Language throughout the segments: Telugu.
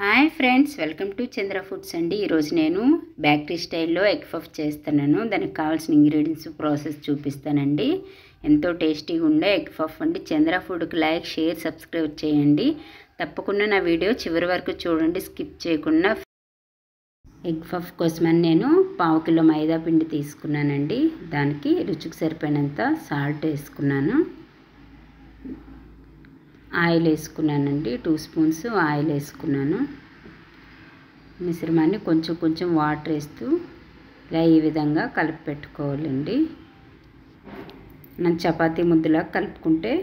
Hi friends, welcome to Chandra foods అండి. ఈరోజు నేను బేకరీ స్టైల్లో ఎగ్ పఫ్ చేస్తున్నాను. దానికి కావాల్సిన ఇంగ్రీడియంట్స్ ప్రాసెస్ చూపిస్తానండి. ఎంతో టేస్టీగా ఉండే ఎగ్ పఫ్ అండి. చంద్ర ఫుడ్కి లైక్, షేర్, సబ్స్క్రైబ్ చేయండి. తప్పకుండా నా వీడియో చివరి వరకు చూడండి, స్కిప్ చేయకుండా. ఎగ్ పఫ్ కోసమని నేను 1/2 కిలో మైదా పిండి తీసుకున్నానండి. దానికి రుచికి సరిపోయినంత సాల్ట్ వేసుకున్నాను. ఆయిల్ వేసుకున్నానండి. 2 స్పూన్స్ ఆయిల్ వేసుకున్నాను. మిశ్రమాన్ని కొంచెం కొంచెం వాటర్ వేస్తూ ఇలా ఈ విధంగా కలిపి పెట్టుకోవాలండి. మనం చపాతీ ముద్దలా కలుపుకుంటే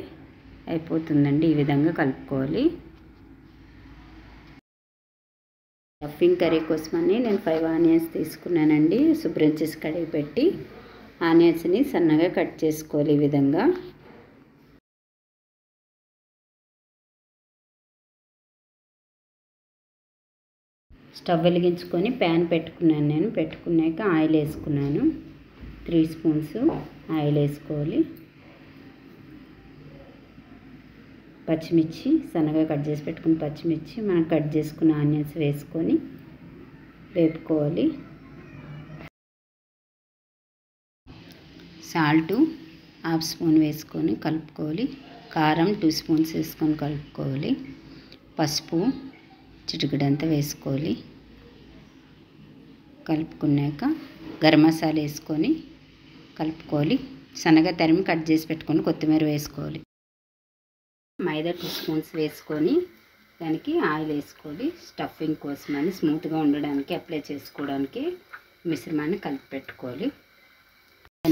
అయిపోతుందండి. ఈ విధంగా కలుపుకోవాలి. స్టఫింగ్ కర్రీ కోసమని నేను 5 ఆనియన్స్ తీసుకున్నానండి. శుభ్రం చేసి కడిగి పెట్టి ఆనియన్స్ని సన్నగా కట్ చేసుకోవాలి. ఈ విధంగా స్టవ్ వెలిగించుకొని ప్యాన్ పెట్టుకున్నాను. నేను పెట్టుకున్నాక ఆయిల్ వేసుకున్నాను. 3 స్పూన్స్ ఆయిల్ వేసుకోవాలి. పచ్చిమిర్చి సన్నగా కట్ చేసి పెట్టుకుని పచ్చిమిర్చి మనం కట్ చేసుకున్న ఆనియన్స్ వేసుకొని వేపుకోవాలి. సాల్ట్ 1/2 స్పూన్ వేసుకొని కలుపుకోవాలి. కారం 2 స్పూన్స్ వేసుకొని కలుపుకోవాలి. పసుపు చిటికెడంతా వేసుకోవాలి. కలుపుకున్నాక గరం మసాలా వేసుకొని కలుపుకోవాలి. సన్నగా తరిమి కట్ చేసి పెట్టుకొని కొత్తిమీర వేసుకోవాలి. మైదా 2 స్పూన్స్ వేసుకొని దానికి ఆయిల్ వేసుకోవాలి. స్టఫింగ్ కోసమని స్మూత్గా ఉండడానికి అప్లై చేసుకోవడానికి మిశ్రమాన్ని కలిపి పెట్టుకోవాలి.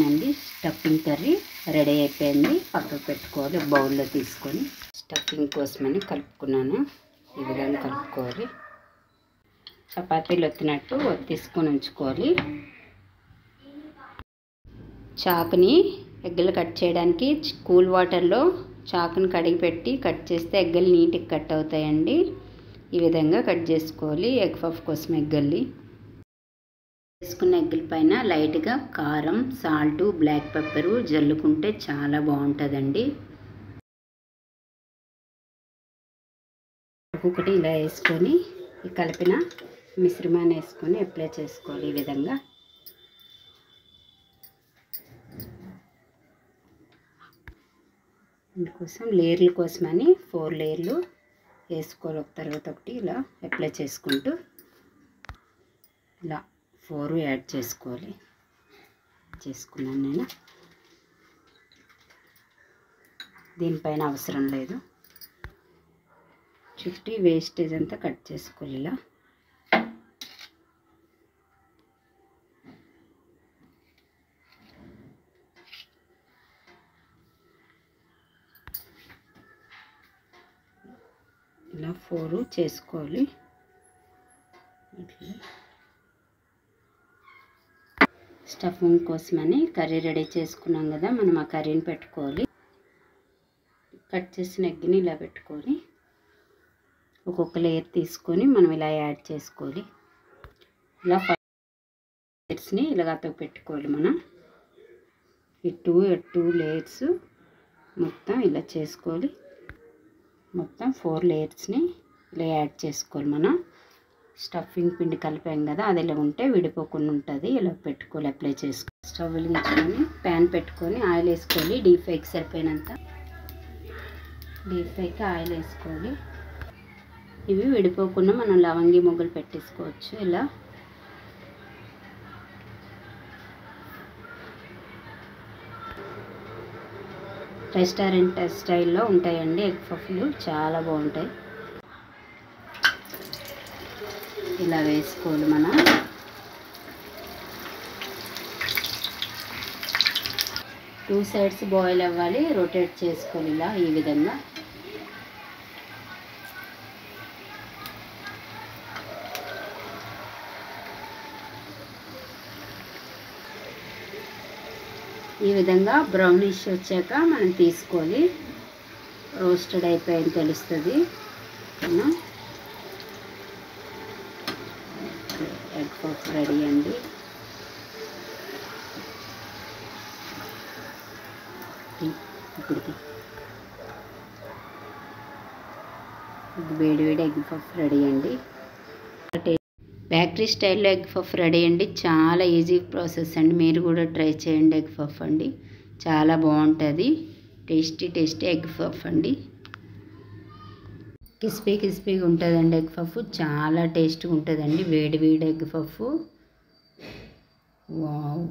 అండి, స్టఫింగ్ కర్రీ రెడీ అయిపోయింది. పక్కకు పెట్టుకోవాలి. బౌల్లో తీసుకొని స్టఫింగ్ కోసమని కలుపుకున్నాను. ఈ విధంగా కలుపుకోవాలి. చపాతీలు ఒత్తినట్టు తీసుకొని ఉంచుకోవాలి. చాకుని ఎగ్గలు కట్ చేయడానికి కూల్ వాటర్లో చాకుని కడిగి పెట్టి కట్ చేస్తే ఎగ్గలు నీట్గా కట్ అవుతాయండి. ఈ విధంగా కట్ చేసుకోవాలి. ఎగ్ పఫ్ కోసం ఎగ్గల్ని వేసుకున్న ఎగ్గుల పైన లైట్గా కారం, సాల్ట్, బ్లాక్ పెప్పరు జల్లుకుంటే చాలా బాగుంటుందండి. ఒక్కొక్కటి ఇలా వేసుకొని ఈ కలిపిన మిశ్రమాన్ని వేసుకొని అప్లై చేసుకోవాలి. ఈ విధంగా ఇందుకోసం లేయర్ల కోసమని 4 లేయర్లు వేసుకోవాలి. ఒక తర్వాత ఒకటి ఇలా అప్లై చేసుకుంటూ ఇలా 4 యాడ్ చేసుకోవాలి. చేసుకున్నాను నేను. దీనిపైన అవసరం లేదు. చుట్టి వేస్టేజ్ అంతా కట్ చేసుకోవాలి. ఇలా ఇలా 4 చేసుకోవాలి. స్టఫింగ్ కోసమని కర్రీ రెడీ చేసుకున్నాం కదా, మనం ఆ కర్రీని పెట్టుకోవాలి. కట్ చేసిన ఎగ్ని ఇలా పెట్టుకొని ఒక్కొక్క లేయర్ తీసుకొని మనం ఇలా యాడ్ చేసుకోవాలి. ఇలా 5 లేయర్స్ని ఇలా అతకు పెట్టుకోవాలి. మనం ఈ 2 లేయర్స్ మొత్తం ఇలా చేసుకోవాలి. మొత్తం 4 లేయర్స్ని ఇలా యాడ్ చేసుకోవాలి. మనం స్టఫింగ్ పిండి కలిపాం కదా, అది ఇలా ఉంటే విడిపోకుండా ఉంటుంది. ఇలా పెట్టుకోవాలి. అప్లై చేసుకోవాలి. స్టవ్ వెలిగించుకొని ప్యాన్ పెట్టుకొని ఆయిల్ వేసుకోవాలి. డీప్ ఫ్రైకి సరిపోయినంత డీప్ ఫ్రైకి ఆయిల్ వేసుకోవాలి. ఇవి విడిపోకుండా మనం లవంగి మొగ్గలు పెట్టేసుకోవచ్చు. ఇలా రెస్టారెంట్ స్టైల్లో ఉంటాయండి ఎగ్ పఫ్లు, చాలా బాగుంటాయి. ఇలా వేసుకోవాలి. మనం 2 సైడ్స్ బాయిల్ అవ్వాలి. రొటేట్ చేసుకోవాలి. ఇలా ఈ విధంగా బ్రౌనిష్ వచ్చాక మనం తీసుకోవాలి. రోస్టెడ్ అయిపోయింది తెలుస్తుంది. ఎగ్ పఫ్ రెడీ అండి. ఇప్పుడు వేడి వేడి ఎగ్ పఫ్ రెడీ అండి. బేకరీ స్టైల్లో ఎగ్ పఫ్ రెడీ అండి. చాలా ఈజీ ప్రాసెస్ అండి. మీరు కూడా ట్రై చేయండి ఎగ్ పఫ్ అండి. చాలా బాగుంటుంది. టేస్టీ ఎగ్ పఫ్ అండి. క్రిస్పీగా ఉంటుందండి ఎగ్ పఫ్. చాలా టేస్ట్గా ఉంటుందండి. వేడి ఎగ్ పఫ్. వావ్.